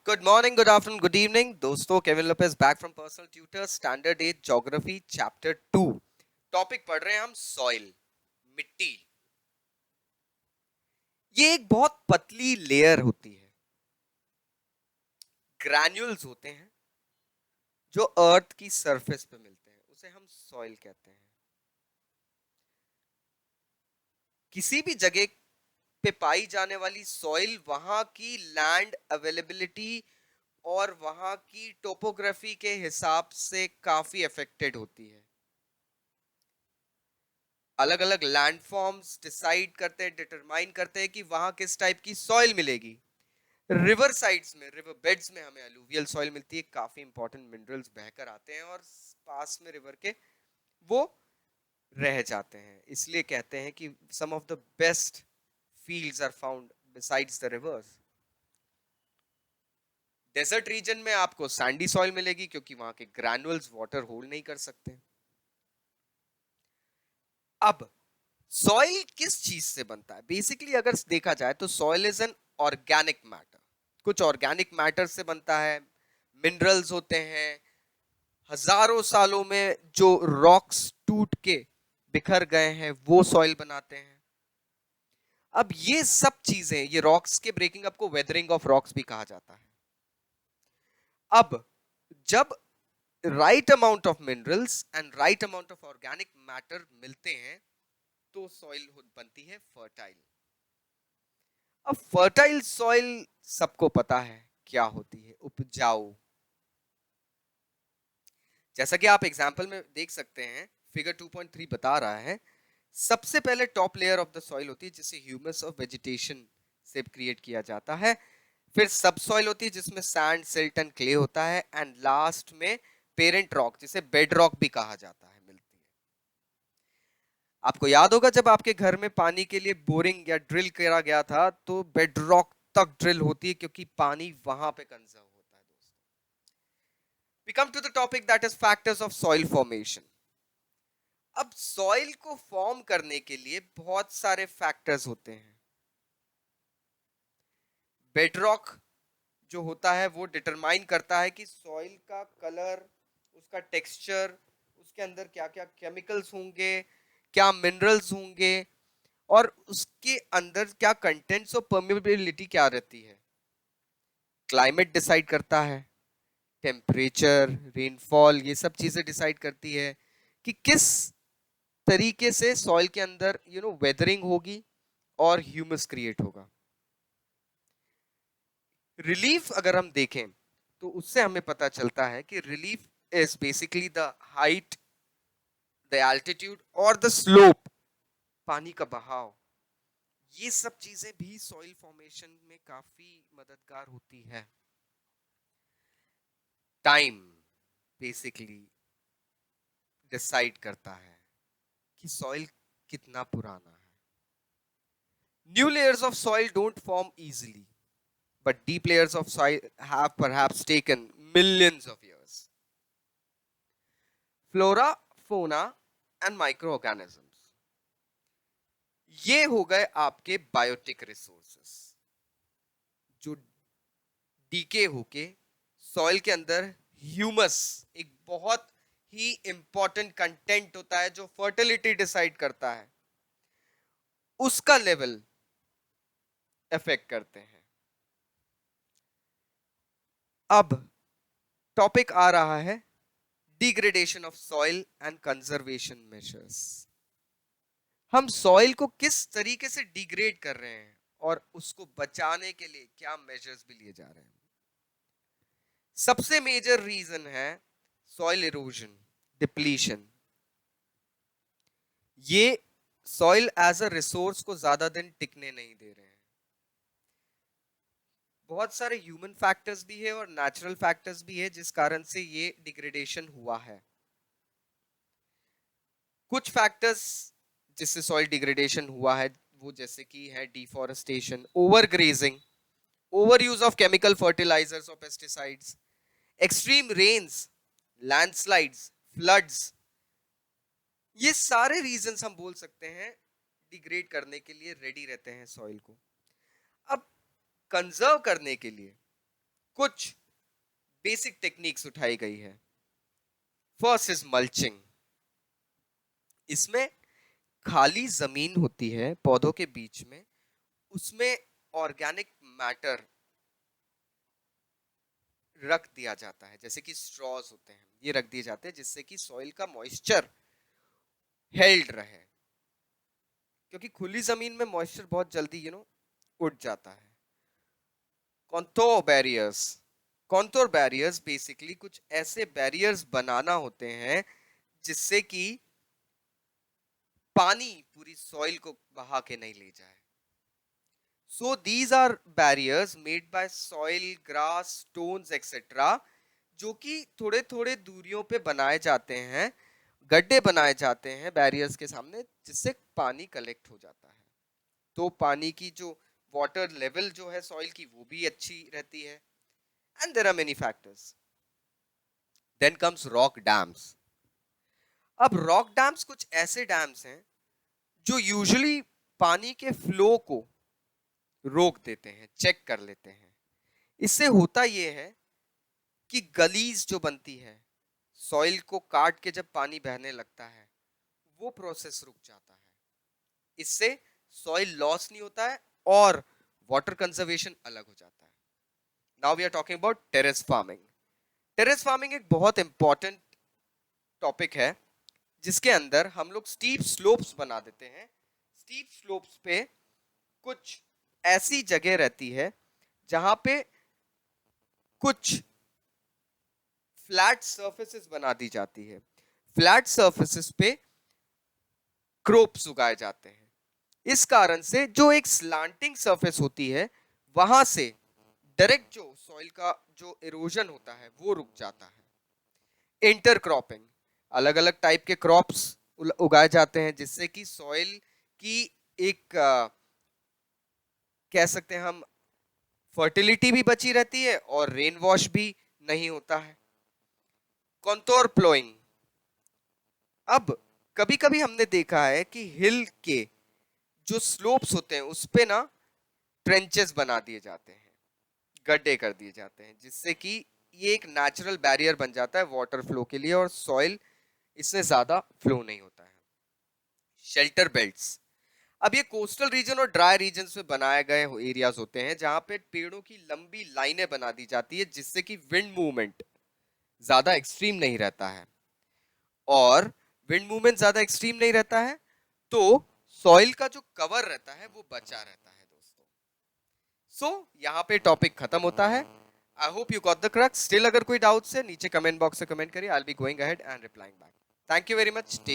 Good morning, good afternoon, good evening दोस्तों। Kevin Lopez back from personal tutor, standard 8 geography chapter 2। Topic पढ़ रहे हैं हम soil, मिट्टी। ये एक बहुत पतली लेयर होती है, ग्रैन्यूल्स होते हैं जो अर्थ की सरफेस पे मिलते हैं, उसे हम सॉइल कहते हैं। किसी भी जगह पे पाई जाने वाली सॉइल वहां की लैंड अवेलेबिलिटी और वहां की टोपोग्राफी के हिसाब से काफी अफेक्टेड होती है। अलग अलग लैंडफॉर्म्स डिसाइड करते हैं, डिटरमाइन करते हैं कि वहां किस टाइप की सॉइल मिलेगी। रिवर साइड्स में, रिवर बेड्स में हमें अलूवियल सॉइल मिलती है, काफी इंपॉर्टेंट मिनरल्स बहकर आते हैं और पास में रिवर के वो रह जाते हैं। इसलिए कहते हैं कि some of the best fields are found besides the rivers. Desert region में आपको सैंडी सॉइल मिलेगी क्योंकि वहां के ग्रैनुअल्स वाटर होल्ड नहीं कर सकते। अब सॉइल किस चीज से बनता है? बेसिकली अगर देखा जाए तो soil is an organic matter. कुछ ऑर्गेनिक मैटर से बनता है, मिनरल्स होते हैं। हजारों सालों में जो रॉक्स टूट के बिखर गए हैं वो सॉइल बनाते हैं। अब ये सब चीजें, ये रॉक्स के ब्रेकिंग अप को वेदरिंग ऑफ रॉक्स भी कहा जाता है। अब जब right amount of minerals and right amount of organic matter मिलते हैं तो सॉइल बनती है फर्टाइल। अब फर्टाइल सॉइल सबको पता है क्या होती है, उपजाऊ। जैसा कि आप एग्जांपल में देख सकते हैं, फिगर 2.3 बता रहा है। सबसे पहले top layer of the soil होती है जिसे ह्यूमस ऑफ वेजिटेशन से क्रिएट किया जाता है। फिर सब सॉइल होती है जिसमें सैंड, सिल्ट एंड क्ले होता है। एंड लास्ट में पेरेंट रॉक, जिसे बेड रॉक भी कहा जाता है, मिलती है। आपको याद होगा जब आपके घर में पानी के लिए बोरिंग या ड्रिल करा गया था तो बेड रॉक तक ड्रिल होती है क्योंकि पानी वहां पे कंजर्व होता है दोस्तों। We come to the topic that is factors of soil formation. अब सॉइल को फॉर्म करने के लिए बहुत सारे फैक्टर्स होते हैं। बेडरॉक जो होता है वो डिटरमाइन करता है कि सॉइल का कलर, उसका टेक्सचर, उसके अंदर क्या क्या केमिकल्स होंगे, क्या मिनरल्स होंगे और उसके अंदर क्या कंटेंट्स और परमेबिलिटी क्या रहती है। क्लाइमेट डिसाइड करता है, टेम्परेचर, रेनफॉल, ये सब चीजें डिसाइड करती है कि किस तरीके से सॉइल के अंदर वेदरिंग होगी और ह्यूमस क्रिएट होगा। रिलीफ अगर हम देखें तो उससे हमें पता चलता है कि relief is basically the height, the altitude और द स्लोप, पानी का बहाव। ये सब चीजें भी सॉइल फॉर्मेशन में काफी मददगार होती है। टाइम बेसिकली डिसाइड करता है कि सॉइल कितना पुराना है। New layers of soil don't form easily, but deep layers of soil have perhaps taken millions of years. Flora, fauna and microorganisms, ये हो गए आपके बायोटिक रिसोर्सेस जो डीके होके सॉइल के अंदर ह्यूमस, एक बहुत ही इंपॉर्टेंट कंटेंट होता है जो फर्टिलिटी डिसाइड करता है, उसका लेवल अफेक्ट करते हैं। अब टॉपिक आ रहा है degradation of soil and conservation measures. हम सॉइल को किस तरीके से डिग्रेड कर रहे हैं और उसको बचाने के लिए क्या मेजर्स भी लिए जा रहे हैं। सबसे मेजर रीजन है सॉइल इरोजन, डिप्लीशन। ये सॉइल एज अ रिसोर्स को ज्यादा दिन टिकने नहीं दे रहे हैं। बहुत सारे ह्यूमन फैक्टर्स भी है और नेचुरल फैक्टर्स भी है जिस कारण से ये डिग्रेडेशन हुआ है। कुछ फैक्टर्स जिससे सॉइल डिग्रेडेशन हुआ है वो जैसे कि है deforestation, over grazing, over use of chemical fertilizers और pesticides, extreme rains, landslides, floods. ये सारे रीजंस हम बोल सकते हैं डिग्रेड करने के लिए रेडी रहते हैं सॉइल को। अब कंजर्व करने के लिए कुछ बेसिक टेक्निक्स उठाई गई है। First is mulching. इसमें खाली जमीन होती है पौधों के बीच में, उसमें ऑर्गेनिक मैटर रख दिया जाता है, जैसे कि स्ट्रॉज होते हैं, ये रख दिए जाते हैं जिससे कि सॉइल का मॉइस्चर हेल्ड रहे, क्योंकि खुली जमीन में मॉइस्चर बहुत जल्दी उठ जाता है। Contour barriers. Contour barriers basically कुछ ऐसे बैरियर्स बनाना होते हैं जिससे कि पानी पूरी सॉइल को बहा के नहीं ले जाए। So these are barriers made by soil, grass, stones, etc. जो कि थोड़े थोड़े दूरियों पे बनाए जाते हैं, गड्ढे बनाए जाते हैं बैरियर्स के सामने, जिससे पानी कलेक्ट हो जाता है। तो पानी की जो वाटर लेवल जो है सॉइल की वो भी अच्छी रहती है। And there are many factors. Then comes rock dams. अब रॉक डैम्स कुछ ऐसे डैम्स हैं जो यूजुअली पानी के फ्लो को रोक देते हैं, चेक कर लेते हैं। इससे होता यह है कि गलीज जो बनती है, सॉइल को काट के जब पानी बहने लगता है, वो प्रोसेस रुक जाता है। इससे सॉइल लॉस नहीं होता है और वाटर कंजर्वेशन अलग हो जाता है। Now we are talking about terrace farming. Terrace farming एक बहुत इंपॉर्टेंट टॉपिक है जिसके अंदर हम लोग स्टीप स्लोप्स बना देते हैं। स्टीप स्लोप्स पे कुछ ऐसी जगह रहती है जहां पे कुछ फ्लैट सर्फेसेस बना दी जाती है। फ्लैट सर्फेसेस पे क्रॉप्स उगाए जाते हैं। इस कारण से जो एक स्लांटिंग सरफेस होती है, वहां से डायरेक्ट जो सॉइल का जो इरोजन होता है वो रुक जाता है। इंटरक्रॉपिंग, अलग अलग टाइप के क्रॉप्स उगाए जाते हैं जिससे कि सॉइल की एक कह सकते हैं हम फर्टिलिटी भी बची रहती है और रेन वॉश भी नहीं होता है। Contour ploughing. अब कभी कभी हमने देखा है कि हिल के जो स्लोप्स होते हैं उस पे ना ट्रेंचेस बना दिए जाते हैं, गड्ढे कर दिए जाते हैं, जिससे कि ये एक नेचुरल बैरियर बन जाता है वाटर फ्लो के लिए और सॉइल इससे ज्यादा फ्लो नहीं होता है। Shelter belts. अब ये कोस्टल रीजन और ड्राई रीजन में बनाए गए एरियाज होते हैं जहां पे पेड़ों की लंबी लाइनें बना दी जाती है जिससे कि विंड मूवमेंट ज्यादा एक्सट्रीम नहीं रहता है। और विंड मूवमेंट ज्यादा एक्सट्रीम नहीं रहता है तो सॉइल का जो कवर रहता है वो बचा रहता है दोस्तों। सो यहाँ पे टॉपिक खत्म होता है। I hope you got the crux. Still अगर कोई डाउट्स है नीचे कमेंट बॉक्स से कमेंट करिए, I will be going ahead and replying back. Thank you very much. Take